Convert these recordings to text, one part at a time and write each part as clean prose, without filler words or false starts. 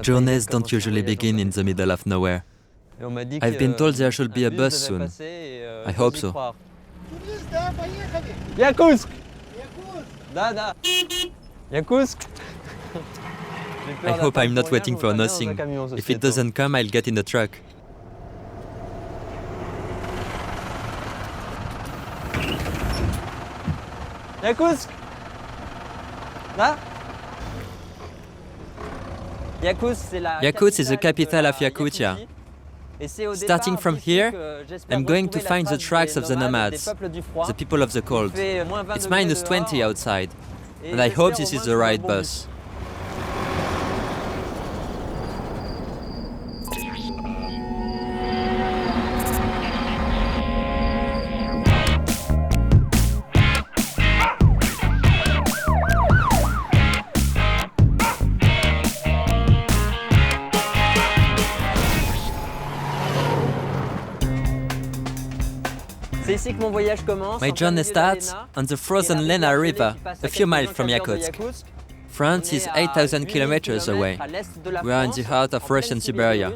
Journeys don't usually begin in the middle of nowhere. I've been told there should be a bus soon. I hope so. Yakutsk! Da. Yakutsk! I hope I'm not waiting for nothing. If it doesn't come, I'll get in the truck. Yakutsk! Là? Yakutsk is the capital of Yakutia. Starting from here, I'm going to find the tracks of the nomads, the people of the cold. It's -20 outside, and I hope this is the right bus. My journey starts on the frozen Lena River, a few miles from Yakutsk. France is 8,000 kilometers away. We are in the heart of Russian Siberia.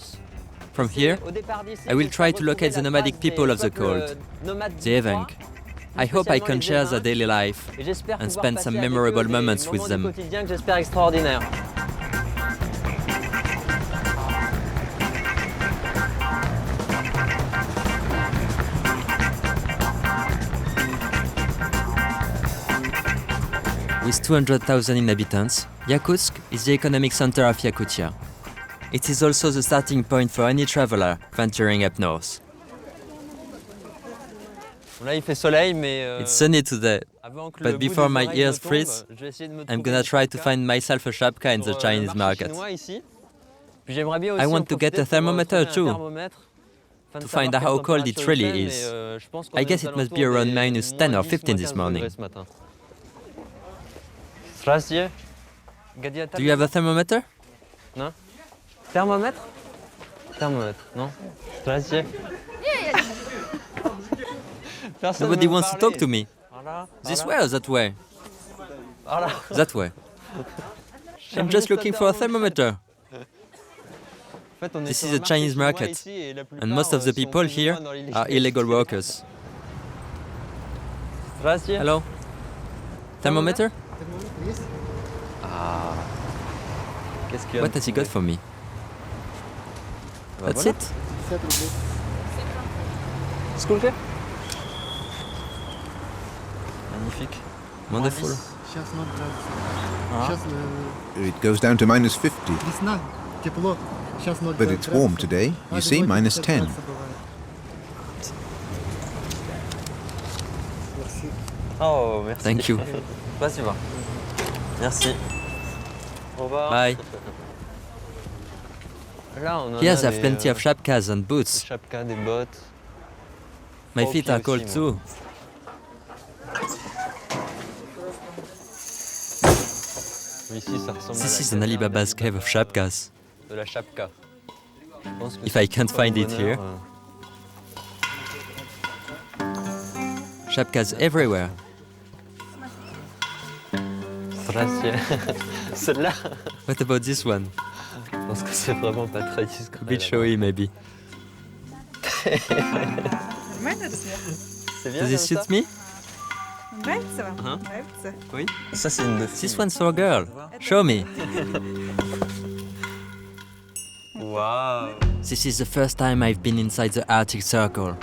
From here, I will try to locate the nomadic people of the cold, the Evenks. I hope I can share their daily life and spend some memorable moments with them. With 200,000 inhabitants, Yakutsk is the economic center of Yakutia. It is also the starting point for any traveler venturing up north. It's sunny today, but before my ears freeze, I'm gonna try to find myself a chapka in the Chinese market. I want to get a thermometer too, to find out how cold it really is. I guess it must be around -10 or 15 this morning. Do you have a thermometer? No. Thermometer? Thermometer, no. Nobody wants to talk to me. This way or that way? That way. I'm just looking for a thermometer. This is a Chinese market, and most of the people here are illegal workers. Hello? Thermometer? What has he got for me? That's it? Magnifique. Wonderful. It goes down to -50. But it's warm today. You see, -10. Oh, merci. Thank you. Merci. Bye. Here they have plenty of chapkas and boots. My feet are cold too. This is an Alibaba's cave of chapkas. If I can't find it here. Chapkas everywhere. Celle-là. What about this one? Je pense que c'est vraiment pas très discret. A bit showy, maybe. Does this suit me? Oui. Ça, c'est une de This one's for a girl. Show me. Wow. This is the first time I've been inside the Arctic Circle.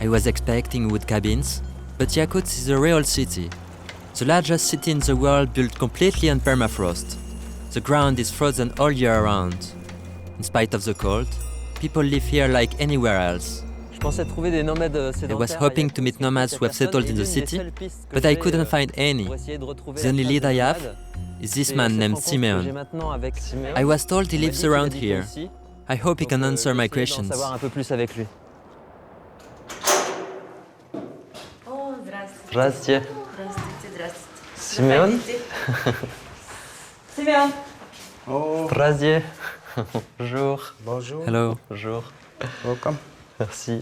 I was expecting wood cabins, but Yakutsk is a real city. The largest city in the world built completely on permafrost. The ground is frozen all year round. In spite of the cold, people live here like anywhere else. I was hoping to meet nomads who have settled in the city, but I couldn't find any. The only lead I have is this man named Simeon. I was told he lives around here. I hope he can answer my questions. Здравствуйте. Simeon? Simeon. Oh. Здравствуйте. Bonjour. Bonjour. Hello. Bonjour. Welcome. Merci.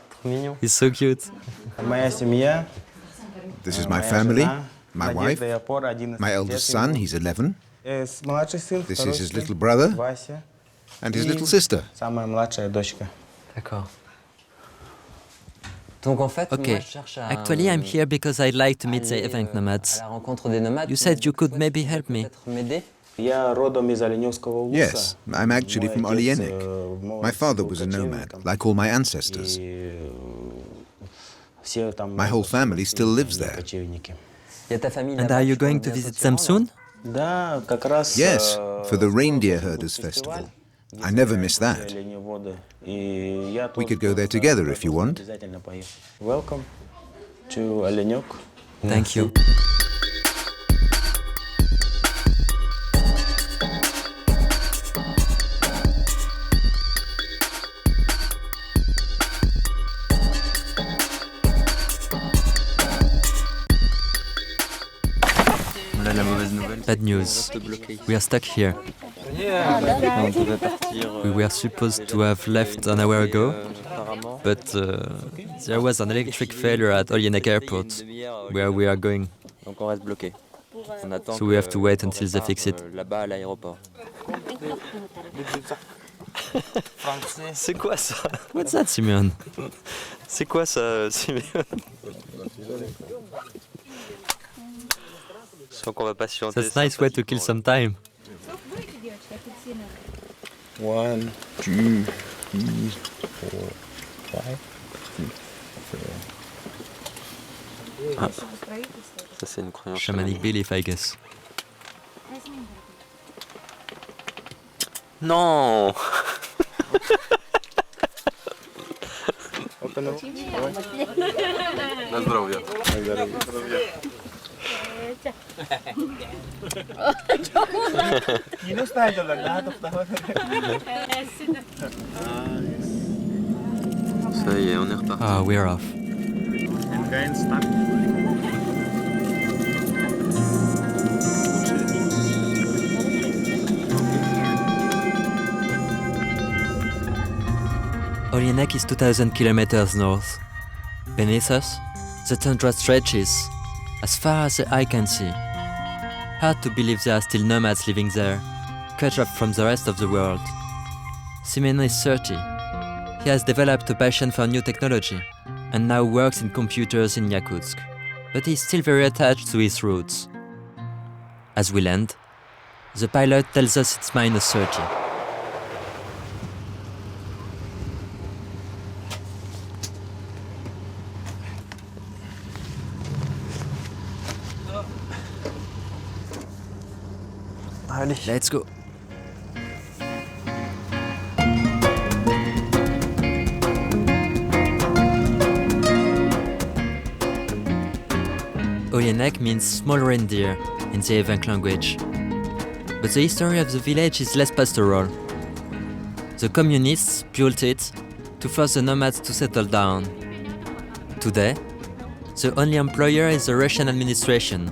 Trop mignon. He's so cute. This is my family, my wife, my eldest son, he's 11, This is his little brother and his little sister. D'accord. Donc en fait, Okay, moi, je cherche à, actually I'm here because I'd like to meet the Evenk nomads. à la rencontre des nomades. You said you could maybe help me. Peut-être m'aider. Yes, I'm actually from Olieneck. My father was a nomad, like all my ancestors. My whole family still lives there. Y a ta famille And là-bas, are you tu peux going to venir visit ce them soir, soon? Yes, for the Reindeer Herders Festival. I never miss that. We could go there together if you want. Welcome to Olieneck. Thank you. Bad news. We are stuck here. We were supposed to have left an hour ago, but there was an electric failure at Olieneck Airport, where we are going. Donc on reste bloqué. On attend So we have to wait until they fix it. Là-bas à l'aéroport. C'est quoi ça? What's that, Simeon? C'est quoi ça, Simeon? Je crois qu'on va patienter. That's a nice way to kill some time. 1, 2, 3, 4, 5. Ça c'est une croyance. Shamanic belief, I guess. Non. Na zdrowie. Ça y est, on est reparti. Ah, we're off. Olieneck is 2,000 kilometers north. Beneath us, the tundra stretches as far as the eye can see. Hard to believe there are still nomads living there, cut off from the rest of the world. Simeon is 30. He has developed a passion for new technology and now works in computers in Yakutsk, but he's still very attached to his roots. As we land, the pilot tells us it's -30. Allez. Let's go. Olieneck means small reindeer in the Evenk language. But the history of the village is less pastoral. The communists built it to force the nomads to settle down. Today, the only employer is the Russian administration.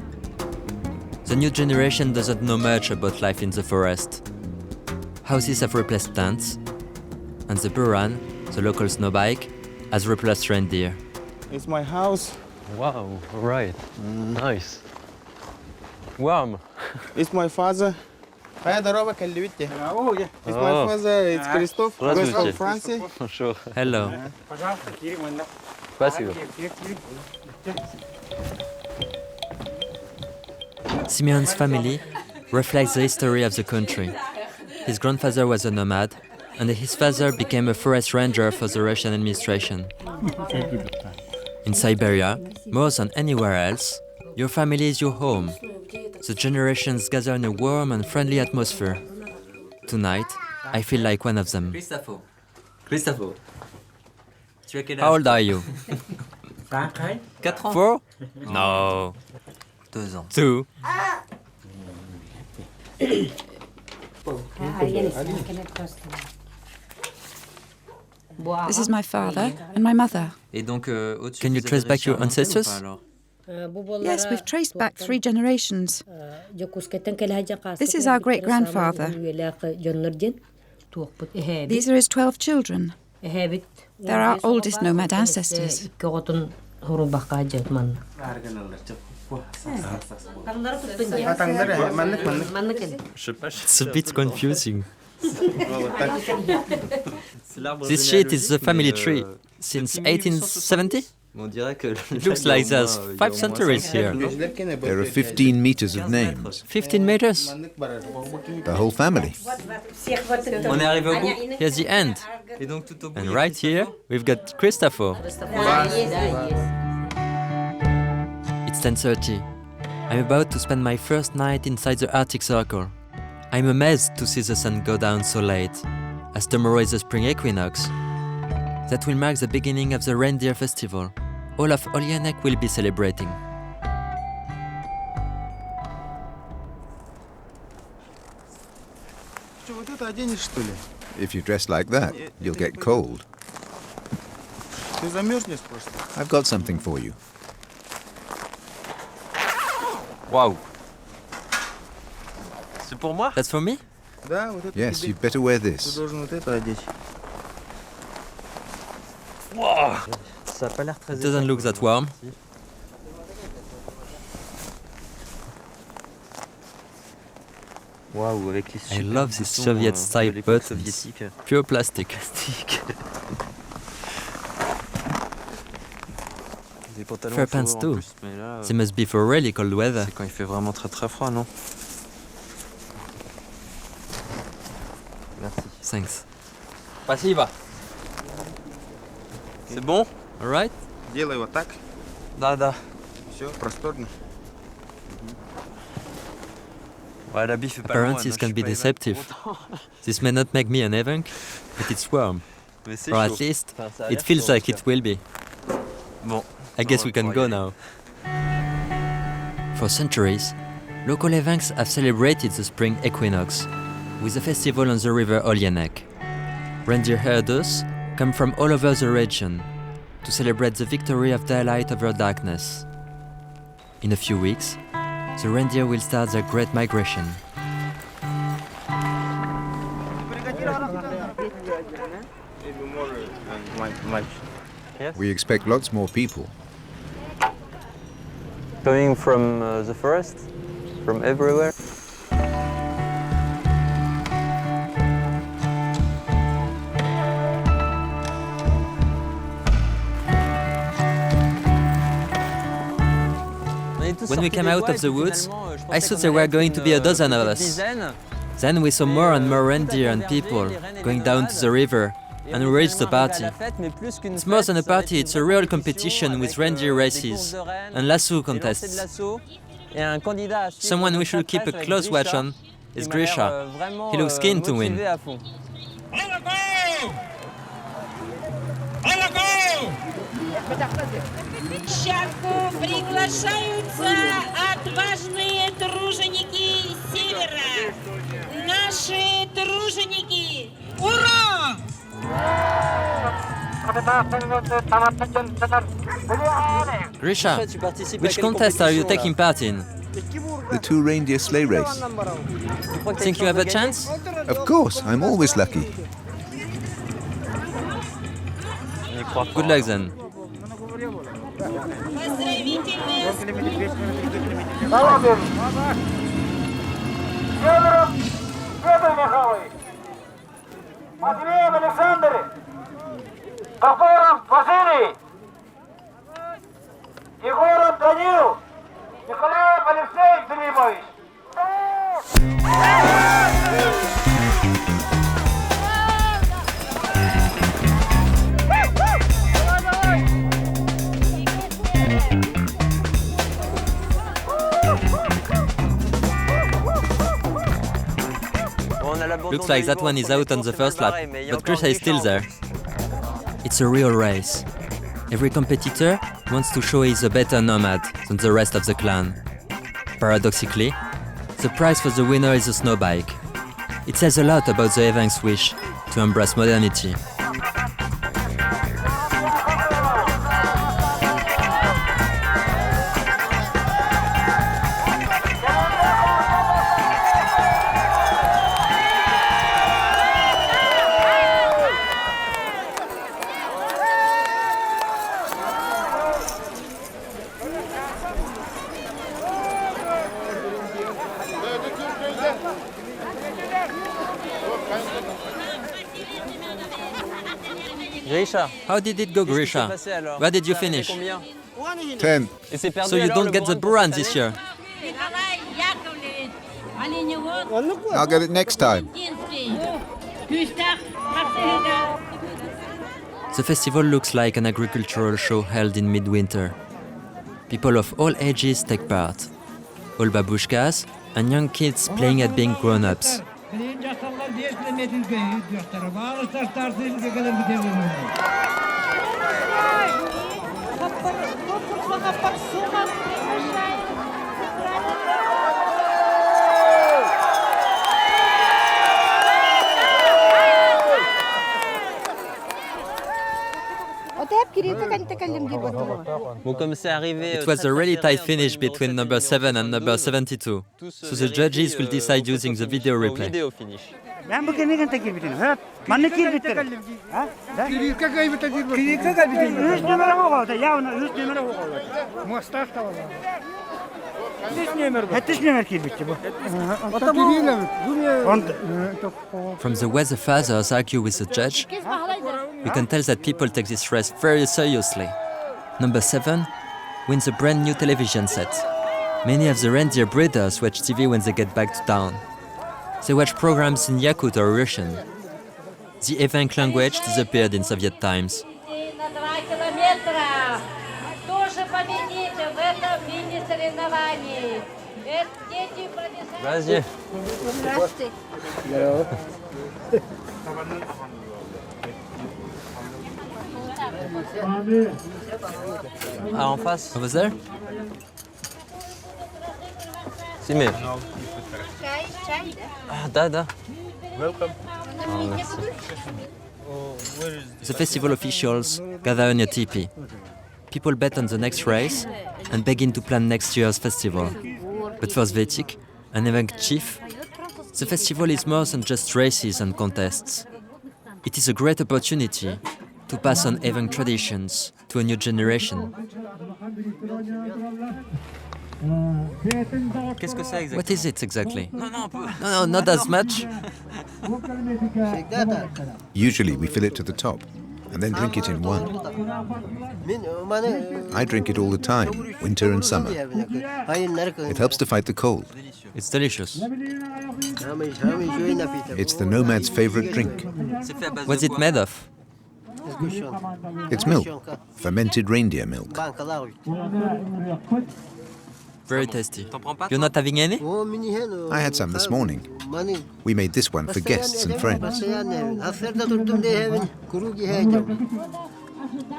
The new generation doesn't know much about life in the forest. Houses have replaced plants, and the Buran, the local snow bike, has replaced reindeer. It's my house. Wow, right. Nice. Warm. It's my father. It's my father. It's Christophe. Goes from France. Bonjour. Hello. Спасибо. Simeon's family reflects the history of the country. His grandfather was a nomad, and his father became a forest ranger for the Russian administration. In Siberia, more than anywhere else, your family is your home. The generations gather in a warm and friendly atmosphere. Tonight, I feel like one of them. Christophe. Tu as quel âge? How old are you? 4 ans. 4? No. 2 ans. 2. This is my father and my mother. Et donc, au-dessus, Can you vous avez trace back réussi your à monter ou ancestors? pas, alors? Yes, we've traced back 3 generations. This is our great-grandfather. These are his 12 children. They're our oldest nomad ancestors. It's a bit confusing. This shit is the family tree since 1870? It looks like there's 5 centuries here. There are 15 meters of names. 15 meters? The whole family. On est arrivé au bout. Here's the end. Et donc tout au bout. And right here, we've got Christophe. It's 10:30. I'm about to spend my first night inside the Arctic Circle. I'm amazed to see the sun go down so late, as tomorrow is the spring equinox. That will mark the beginning of the Reindeer festival. All of Olieneck will be celebrating. If you dress like that, you'll get cold. I've got something for you. Waouh. C'est pour moi? That's for me? Yes, you'd better wear this. Wow. Ça a pas l'air très It doesn't look that warm. Waouh, avec les I love these Soviet-style buttons. Pure plastic. Fur pants too. They must be for really cold weather. C'est quand il fait vraiment très très froid, non? Merci. Thanks. Спасибо. C'est bon? Alright? Делай вот так. Да. Все, просторно. Ouais, l'habit fait pas loin. Appearances can be deceptive. This may not make me an Evenk, but it's warm. Or at least, it feels like it will be. Bon. I guess we can go now. For centuries, local Evenks have celebrated the spring equinox with a festival on the river Olieneck. Reindeer herders come from all over the region to celebrate the victory of daylight over darkness. In a few weeks, the reindeer will start their great migration. We expect lots more people. Coming from the forest? From everywhere? When we came out of the woods, I thought there were going to be a dozen of us. Then we saw more and more reindeer and people going down to the river, and we reached the party. It's more than a party, it's a real competition with reindeer races and lasso contests. Someone we should keep a close watch on is Grisha. He looks keen to win. Чапку приглашаются отважные труженики Севера. Наши труженики. Ура! Grisha, which contest are you taking part in? The 2 reindeer sleigh race. Think you have a chance? Of course, I'm always lucky. Good luck then. Матвеев Александр, Кафоров Василий, Егоров Данил, Николаев Алексей Филиппович. Looks like that one is out on the first lap, but Grisha is still there. It's a real race. Every competitor wants to show he's a better nomad than the rest of the clan. Paradoxically, the prize for the winner is a snow bike. It says a lot about the Evenks' wish to embrace modernity. Grisha. How did it go, Grisha? Where did you finish? 10. So you don't get the Buran this year? I'll get it next time. The festival looks like an agricultural show held in midwinter. People of all ages take part. All babushkas and young kids playing at being grown-ups. It was a really tight finish between number 7 and number 72, so the judges will decide using the video replay. From the way the fathers argue with the judge, we can tell that people take this race very seriously. Number 7 wins a brand new television set. Many of the reindeer breeders watch TV when they get back to town. They watch programs in Yakut or Russian. The Evenks language disappeared in Soviet times. Vas-y. Ah, en face. Over there? Sime. Ah, da. Welcome. Oh, merci. The festival officials gather on a teepee. People bet on the next race and begin to plan next year's festival. But for Svetik, an Evenk chief, the festival is more than just races and contests. It is a great opportunity to pass on Evenk traditions to a new generation. Qu'est-ce que c'est exactement? What is it exactly? No, not as much. Usually we fill it to the top and then drink it in one. I drink it all the time, winter and summer. It helps to fight the cold. It's delicious. It's the nomad's favorite drink. What's it made of? It's milk, fermented reindeer milk. Very tasty. You're not having any? I had some this morning. We made this one for guests and friends.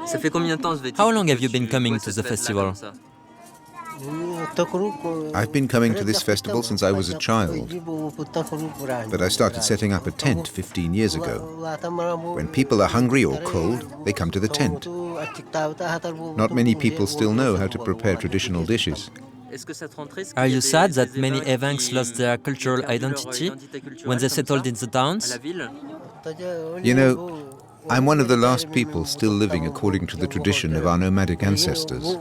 Ça fait combien de temps, Svetik? How long have you been coming to the festival? I've been coming to this festival since I was a child, but I started setting up a tent 15 years ago. When people are hungry or cold, they come to the tent. Not many people still know how to prepare traditional dishes. Are you sad that many Evenks lost their cultural identity when they settled in the towns? You know, I'm one of the last people still living according to the tradition of our nomadic ancestors.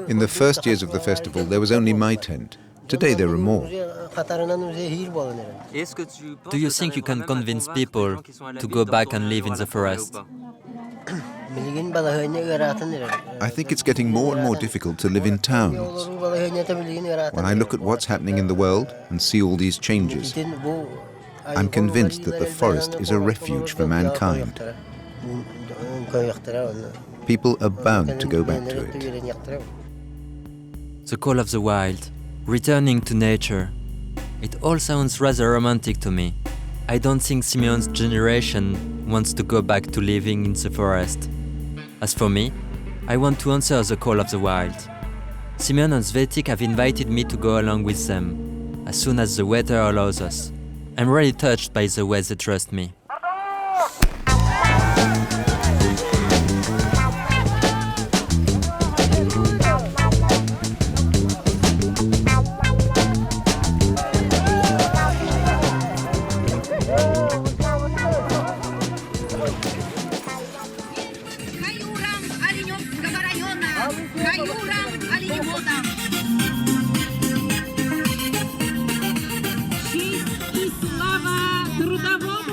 In the first years of the festival, there was only my tent. Today there are more. Do you think you can convince people to go back and live in the forest? I think it's getting more and more difficult to live in towns. When I look at what's happening in the world and see all these changes, I'm convinced that the forest is a refuge for mankind. People are bound to go back to it. The call of the wild, returning to nature. It all sounds rather romantic to me. I don't think Simeon's generation wants to go back to living in the forest. As for me, I want to answer the call of the wild. Simeon and Svetik have invited me to go along with them, as soon as the weather allows us. I'm really touched by the way they trust me. Честь и слава трудовому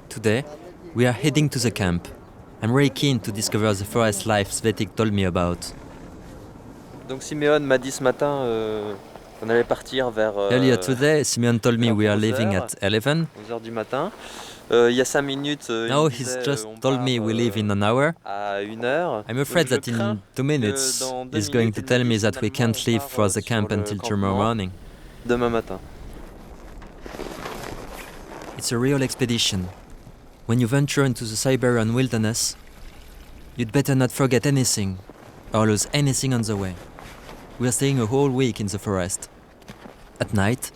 Today, we are heading to the camp. I'm very keen to discover the forest life Svetik told me about. Donc Simeon m'a dit ce matin qu'on allait partir vers Earlier today, Simeon told me we are leaving at 11. 11h du matin. Il y a 5 minutes, Now he's just told me we leave in an hour. à 1h. I'm afraid that in 2 minutes, he's going to tell me that we can't leave for the camp until tomorrow morning. Demain matin. It's a real expedition. When you venture into the Siberian wilderness, you'd better not forget anything or lose anything on the way. We are staying a whole week in the forest. At night,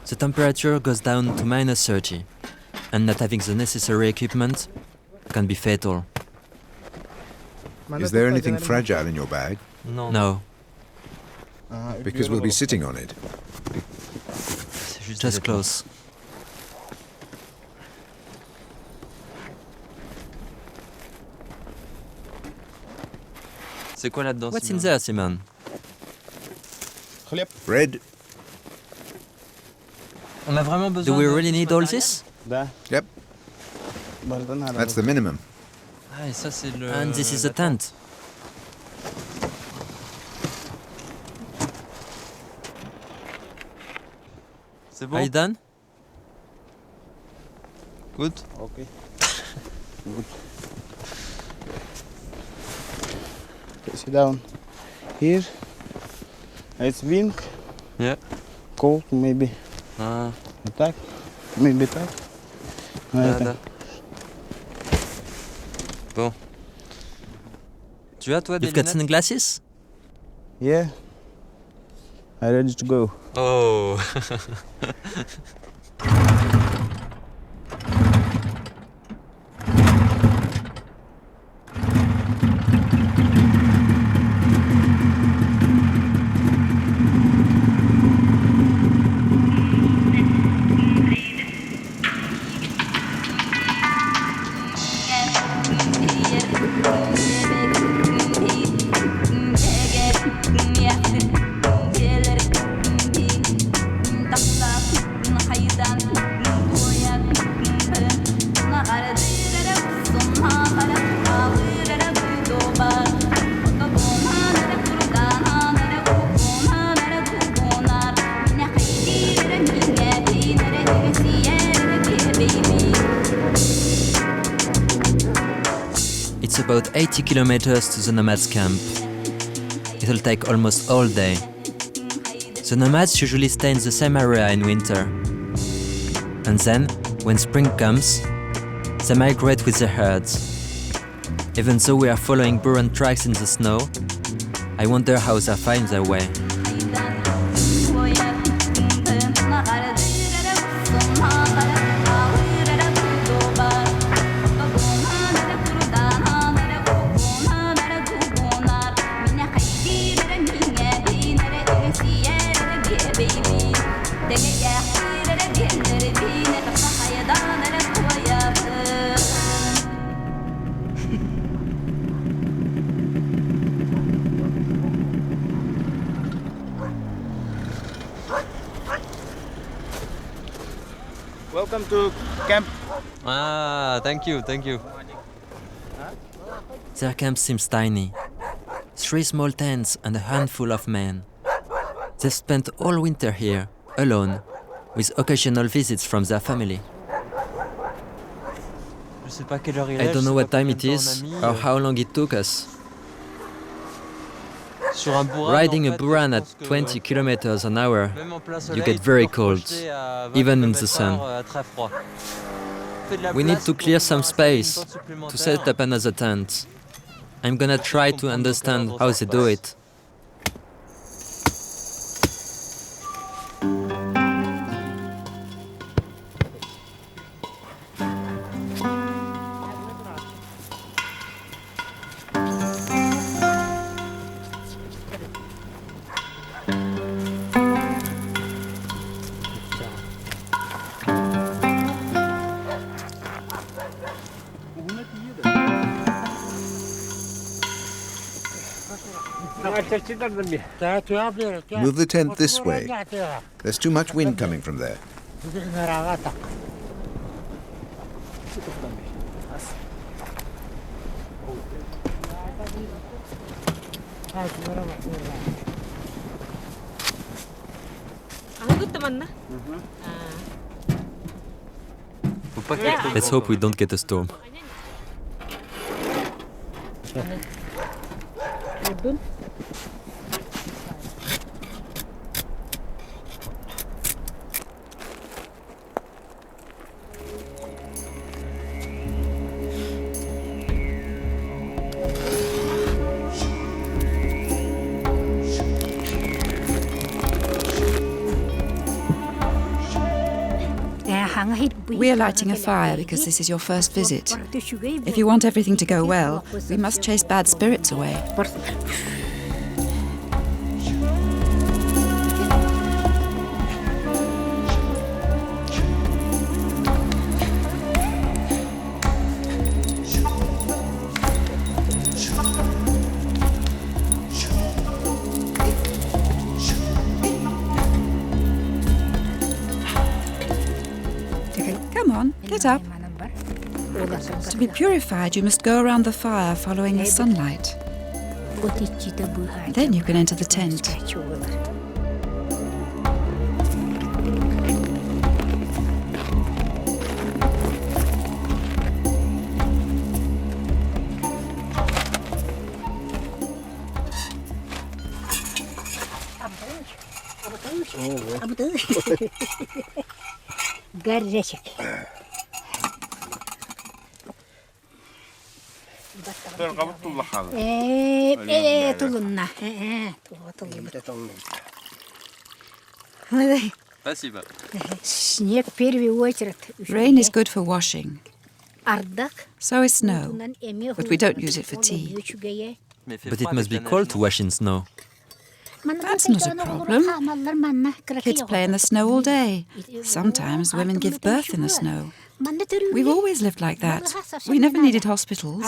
the temperature goes down to -30, and not having the necessary equipment can be fatal. Is there anything fragile in your bag? No, Because we'll be sitting on it. just close. C'est quoi là-dedans? What's in there, Simon? Bread? On a vraiment besoin. Do we really need all this? Yep, that's the minimum. Ah, et ça c'est le. And this is a tent. C'est Are bon. you done? Good. Okay. Good. Okay, sit down. Here. It's wind. Yeah. Cold, maybe. Ah. Attack. Maybe attack. Nada. Bon. Tu as toi des You've got lunettes? sunglasses? Yeah. I'm ready to go. Oh. It's about 80 kilometers to the Nomads camp. It'll take almost all day. The Nomads usually stay in the same area in winter. And then, when spring comes, they migrate with their herds. Even though we are following burnt tracks in the snow, I wonder how they find their way. Welcome to camp. Ah, thank you, thank you. Their camp seems tiny. 3 small tents and a handful of men. They've spent all winter here, alone, with occasional visits from their family. Je sais pas quelle heure il est. I don't je know sais what pas time combien it de temps is on a mis, or how long it took us. Sur un bourran, Riding en a fait, buran je at pense que 20 kilometers an hour, même en plein you soleil, get tu very peux cold, projeter à 20 even in the km/h, sun. très froid. Fais de la We need place to pour clear pouvoir some installer une space tente to supplémentaire. set up another tent. I'm gonna try to understand how they do it. Move the tent this way. There's too much wind coming from there. Let's hope we don't get a storm. We're lighting a fire because this is your first visit. If you want everything to go well, we must chase bad spirits away. Come on, get up. To be purified, you must go around the fire following the sunlight. Then you can enter the tent. Rain is good for washing. So is snow, but we don't use it for tea. But it must be cold to wash in snow. That's not a problem. Kids play in the snow all day. Sometimes women give birth in the snow. We've always lived like that. We never needed hospitals.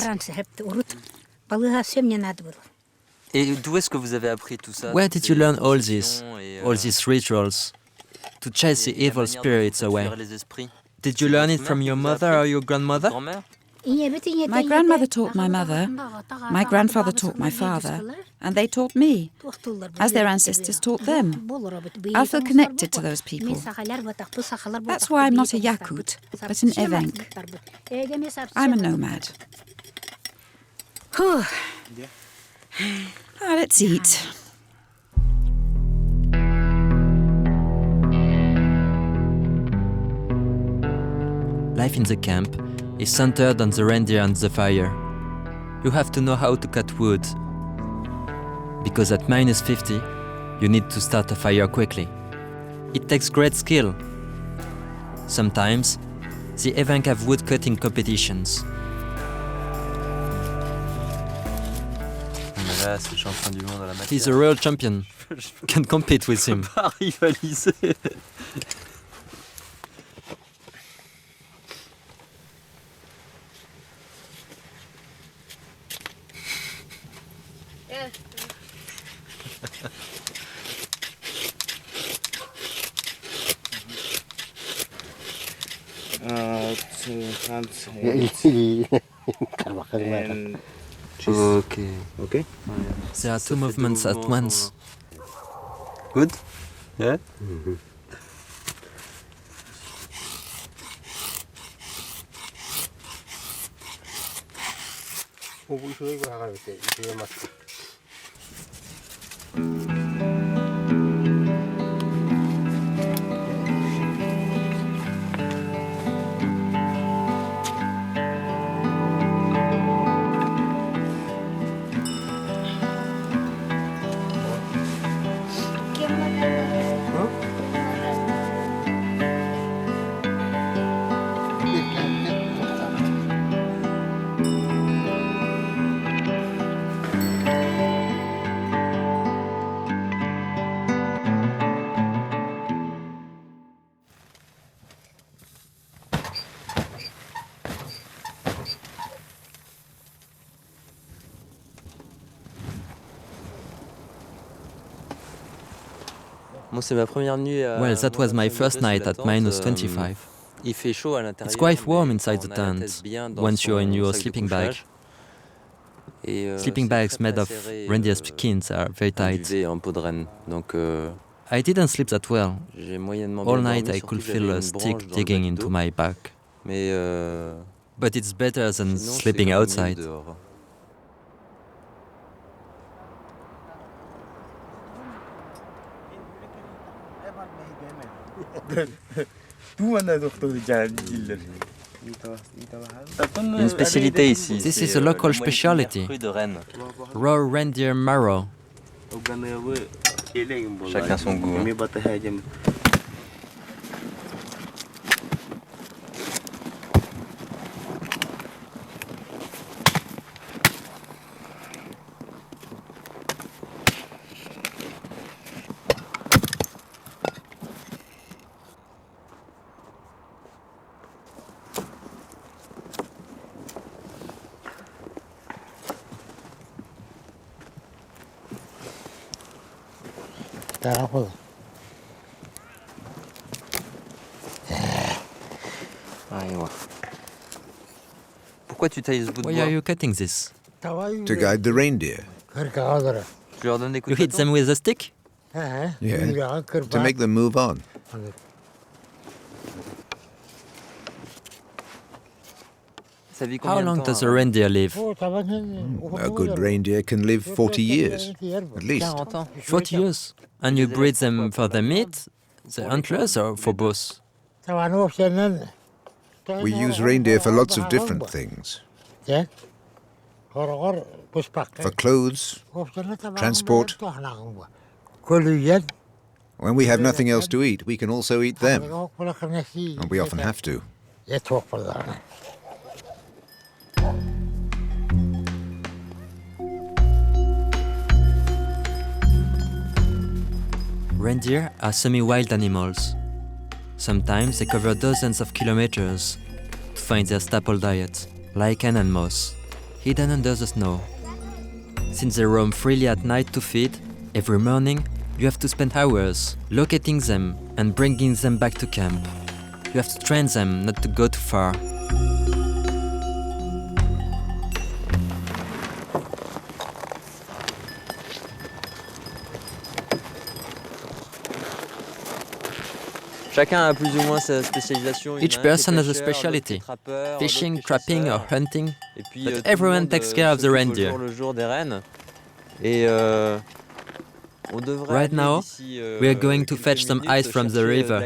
Where did you learn all these rituals, to chase the evil spirits away? Did you learn it from your mother or your grandmother? My grandmother taught my mother, my grandfather taught my father, and they taught me, as their ancestors taught them. I feel connected to those people. That's why I'm not a Yakut, but an Evenk. I'm a nomad. Let's eat. Life in the camp is centered on the reindeer and the fire. You have to know how to cut wood, because at -50, you need to start a fire quickly. It takes great skill. Sometimes, the Evenks have wood cutting competitions. He's a real champion. Can compete with him. Okay. There are two movements at once. Good? Yeah? Moi, c'est ma première nuit. Well, that was my first night at -25. It's quite warm inside the tent once you're in your sleeping bag. Sleeping bags made of reindeer skins are very tight. I didn't sleep that well. All night I could feel a stick digging into my back. But it's better than sleeping outside. Une spécialité ici. This is a local speciality. Raw reindeer marrow. Chacun son goût. Pourquoi tu tailles ce bout de Why bois? are you cutting this? To guide the reindeer. Tu leur donnes des coups You de hit bâton? them with a stick? Yeah. To make them move on. Ça vit How combien de long temps, does a reindeer live? A good reindeer can live 40 years, at least. 40 ans. 40 years. And you breed them for the meat, the antlers, or for both? We use reindeer for lots of different things. For clothes, transport. When we have nothing else to eat, we can also eat them. And we often have to. Reindeer are semi-wild animals. Sometimes they cover dozens of kilometers to find their staple diet, lichen and moss, hidden under the snow. Since they roam freely at night to feed, every morning you have to spend hours locating them and bringing them back to camp. You have to train them not to go too far. Chacun a plus ou moins sa spécialisation. Each person has a specialty, fishing, trapping or hunting, but everyone takes care of the reindeer. Right now, we are going to fetch some ice from the river.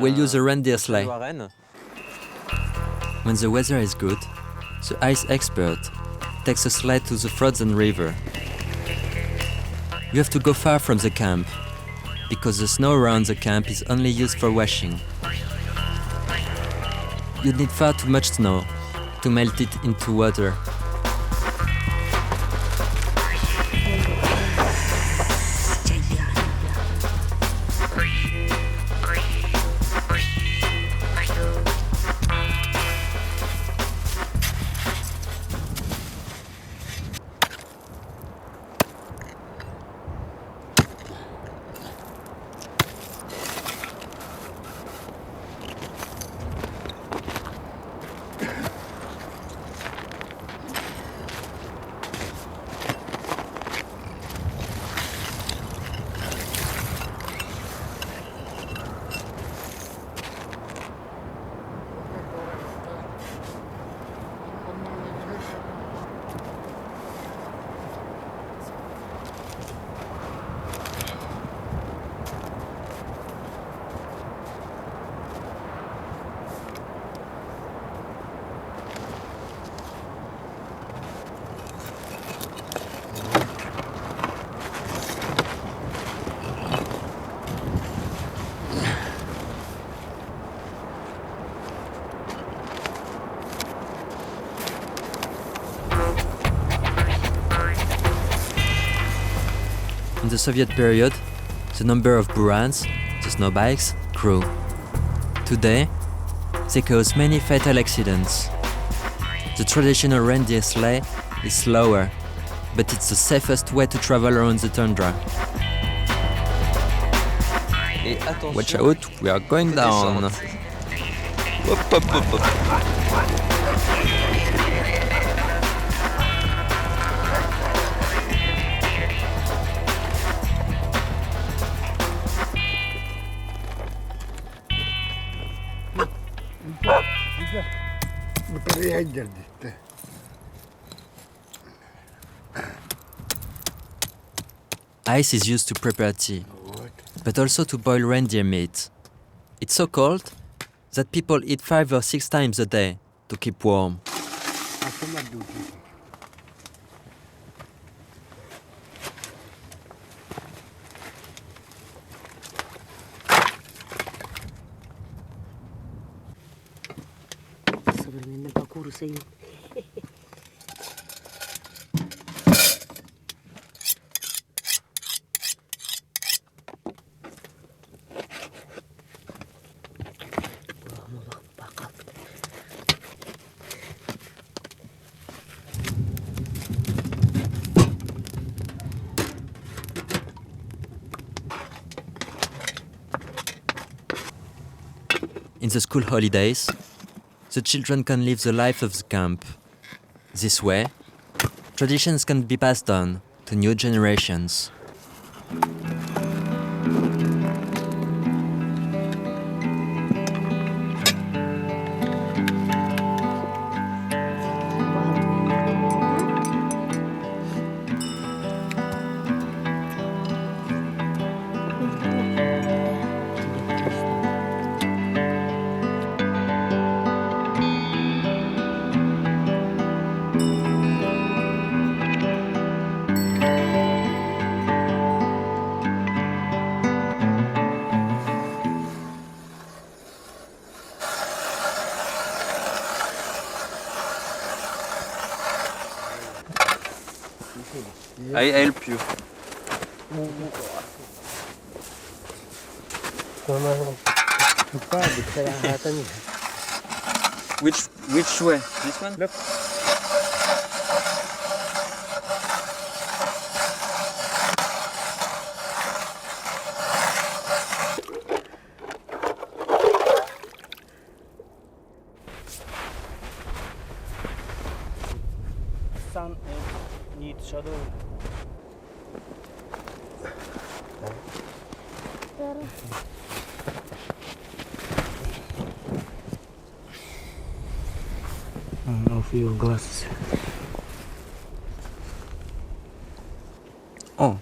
We'll use a reindeer sleigh. When the weather is good, the ice expert takes a sleigh to the frozen river. You have to go far from the camp, because the snow around the camp is only used for washing. You need far too much snow to melt it into water. In the Soviet period, the number of burans, the snow bikes, grew. Today, they cause many fatal accidents. The traditional reindeer sleigh is slower, but it's the safest way to travel around the tundra. Et attention. Watch out, we are going down. Hop, hop, hop, hop. Ice is used to prepare tea, but also to boil reindeer meat. It's so cold that people eat 5 or 6 times a day to keep warm. In the school holidays, the children can live the life of the camp. This way, traditions can be passed on to new generations. I help you. Which way? This one? Look. Sun needs shadow. Of your glasses. Oh.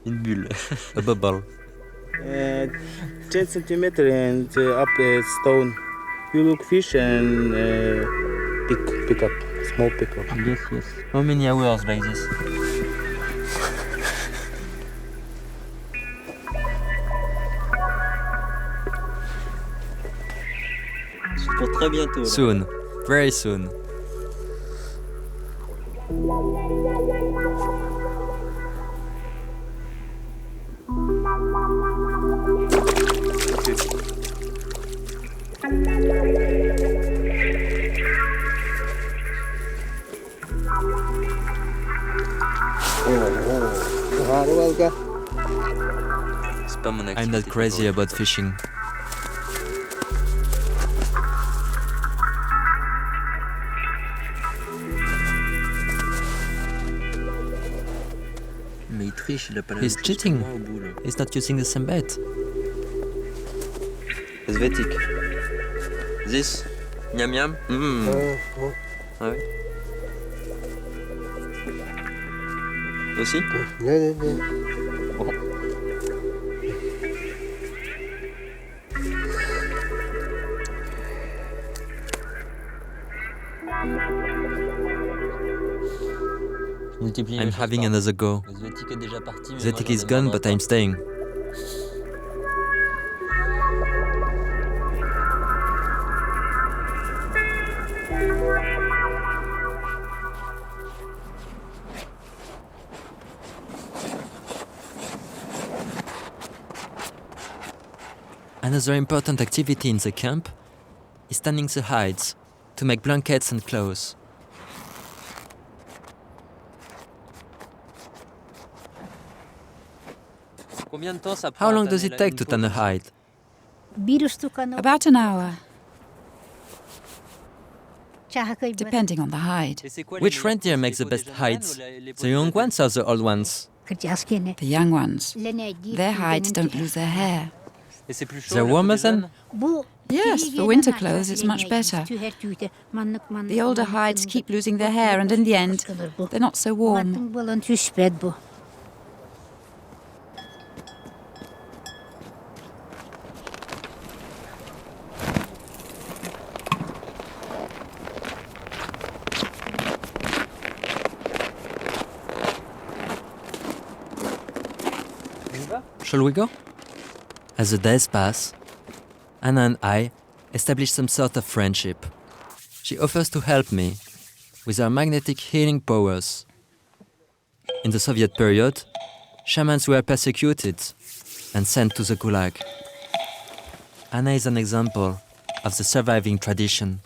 Une bulle. A bubble. 10 centimeter and up a stone. You look fish and pick up, small pick up. Yes, yes. How many hours like this? Pour très bientôt. Là. Soon, very soon. I'm not crazy about fishing. He's cheating. He's not using the same bait. Helvétique. This? Miam miam? Ah oui. Aussi? I'm having another go. Zetik is gone, but I'm staying. Another important activity in the camp is tanning the hides to make blankets and clothes. How long does it take to tan a hide? About an hour, depending on the hide. Which reindeer makes the best hides? The young ones or the old ones? The young ones. Their hides don't lose their hair. They're warmer then? Yes, for winter clothes it's much better. The older hides keep losing their hair, and in the end, they're not so warm. Shall we go? As the days pass, Anna and I establish some sort of friendship. She offers to help me with her magnetic healing powers. In the Soviet period, shamans were persecuted and sent to the Gulag. Anna is an example of the surviving tradition.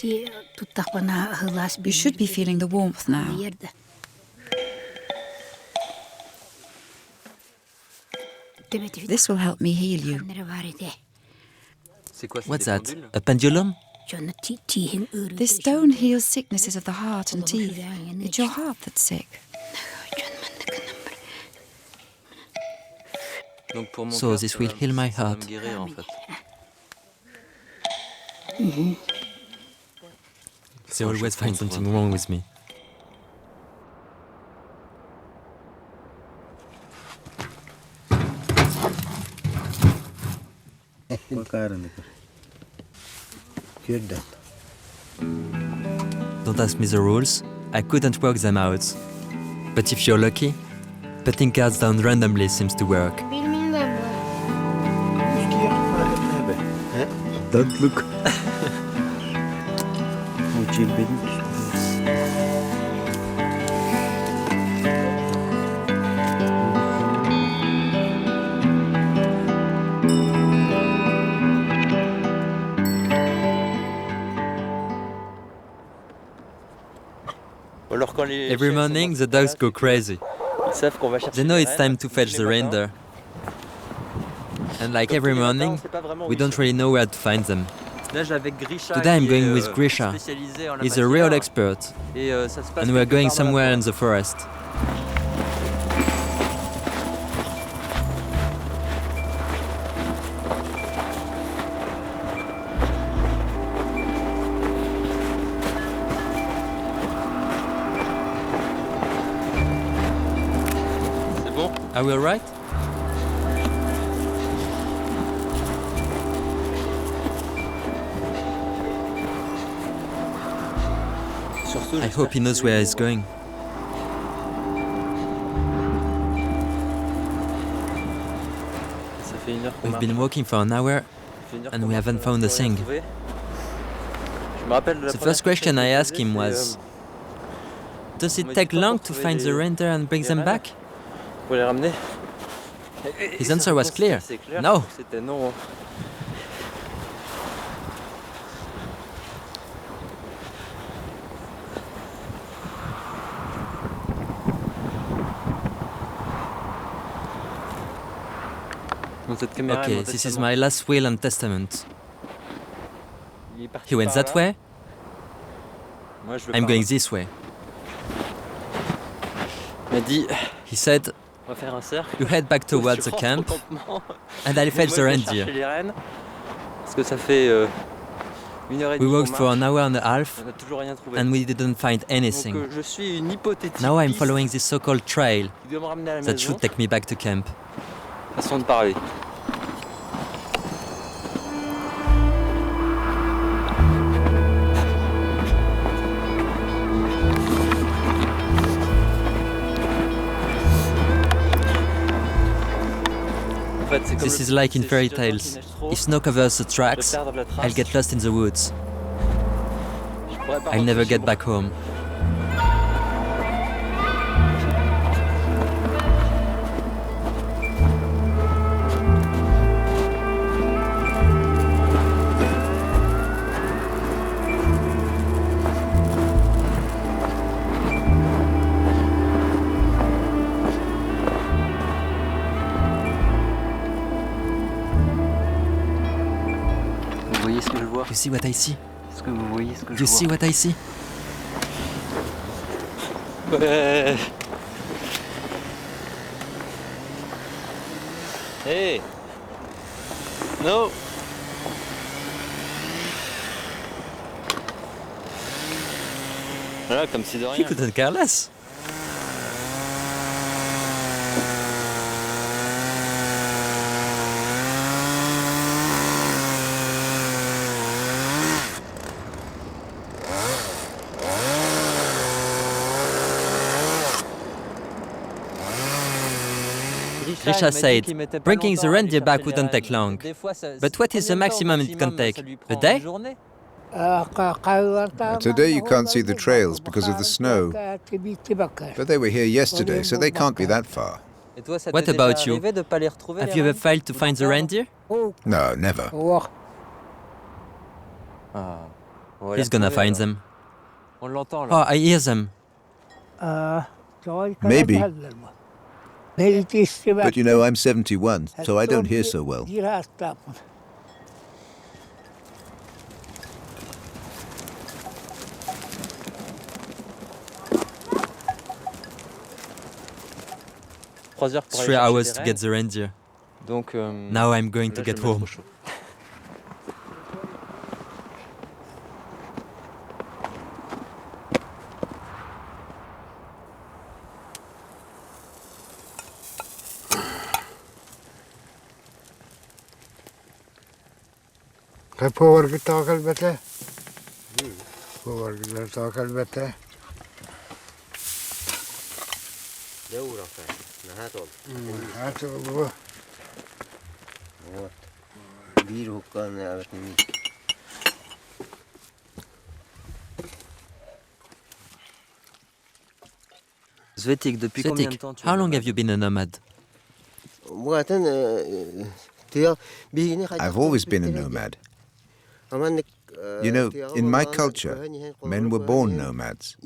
You should be feeling the warmth now. This will help me heal you. What's that? A pendulum? This stone heals sicknesses of the heart and teeth. It's your heart that's sick. So this will heal my heart. They always find something wrong with me. Don't ask me the rules, I couldn't work them out. But if you're lucky, putting cards down randomly seems to work. Don't look. Every morning the dogs go crazy. They know it's time to fetch the reindeer. And like every morning, we don't really know where to find them. Today I'm going with Grisha. He's a real expert. And we're going somewhere in the forest. Are we alright? I hope he knows where he's going. We've been walking for an hour and we haven't found a thing. The first question I asked him was, does it take long to find the reindeer and bring them back? His answer was clear. No. Okay, this is my last will and testament. He went that way. I'm going this way. He said, you head back towards the camp, and I'll fetch the reindeer. We walked for an hour and a half, and we didn't find anything. Now I'm following this so-called trail that should take me back to camp. This is like in fairy tales. If snow covers the tracks, I'll get lost in the woods. I'll never get back home. vois? You see what I see? Est-ce que vous voyez ce que je You vois? see what I see? Ouais. Hey. No. Voilà, comme si de He rien. couldn't care less. Grisha said, bringing the reindeer back wouldn't take long. But what is the maximum it can take? A day? Today you can't see the trails because of the snow. But they were here yesterday, so they can't be that far. What about you? Have you ever failed to find the reindeer? No, never. He's gonna find them. Oh, Oh, I hear them. Maybe. But you know, I'm 71, so I don't hear so well. It's 3 hours to get the reindeer. Donc, Now I'm going to get home. Svetik, depuis combien de Svetik, temps tu how long have you been a nomad? I've always been a nomad. You know, in my culture, men were born nomads,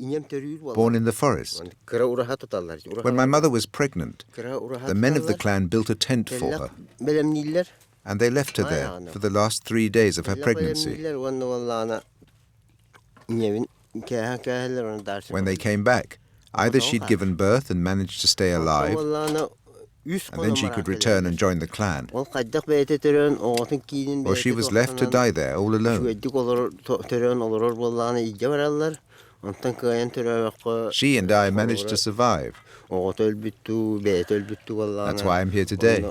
born in the forest. When my mother was pregnant, the men of the clan built a tent for her, and they left her there for the last 3 days of her pregnancy. When they came back, either she'd given birth and managed to stay alive, and then she could return and join the clan, or she was left to die there all alone. She and I managed to survive. That's why I'm here today.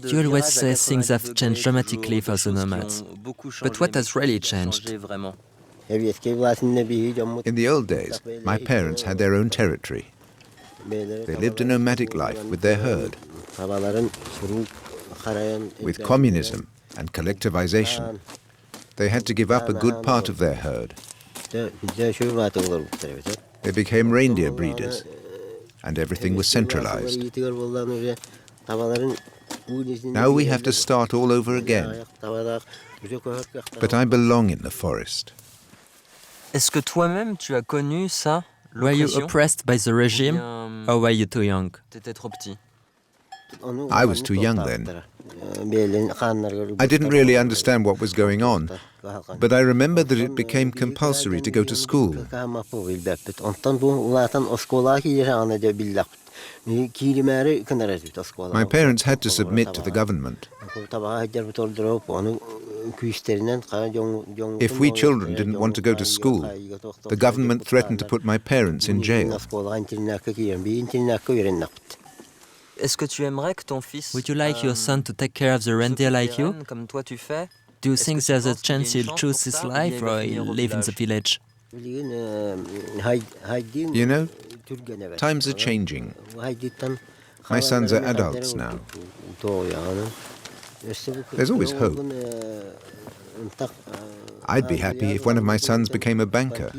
You always say things have changed dramatically for the nomads. But what has really changed? In the old days, my parents had their own territory. They lived a nomadic life with their herd. With communism and collectivization, they had to give up a good part of their herd. They became reindeer breeders, and everything was centralized. Now we have to start all over again. But I belong in the forest. Est-ce que toi-même tu as connu ça? Were you oppressed by the regime, or were you too young? T'étais trop petit. I was too young then. I didn't really understand what was going on, but I remember that it became compulsory to go to school. My parents had to submit to the government. If we children didn't want to go to school, the government threatened to put my parents in jail. Est-ce que tu aimerais que ton fils Would you like your son to take care of the reindeer like you? comme toi tu fais? Do you think there's a chance he'll choose his life or he'll live in the village? You know, times are changing. My sons are adults now. There's always hope. I'd be happy if one of my sons became a banker.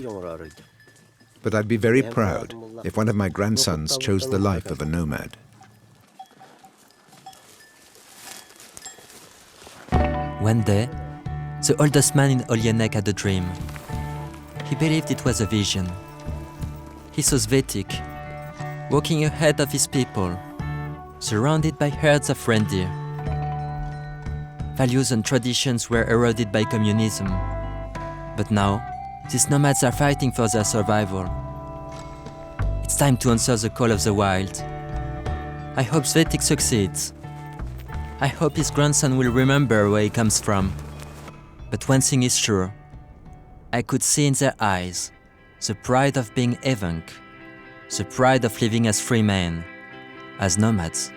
But I'd be very proud if one of my grandsons chose the life of a nomad. One day, the oldest man in Olieneck had a dream. He believed it was a vision. He saw Svetik walking ahead of his people, surrounded by herds of reindeer. Values and traditions were eroded by communism. But now, these nomads are fighting for their survival. It's time to answer the call of the wild. I hope Svetik succeeds. I hope his grandson will remember where he comes from. But one thing is sure. I could see in their eyes the pride of being Evenk, the pride of living as free men, as nomads.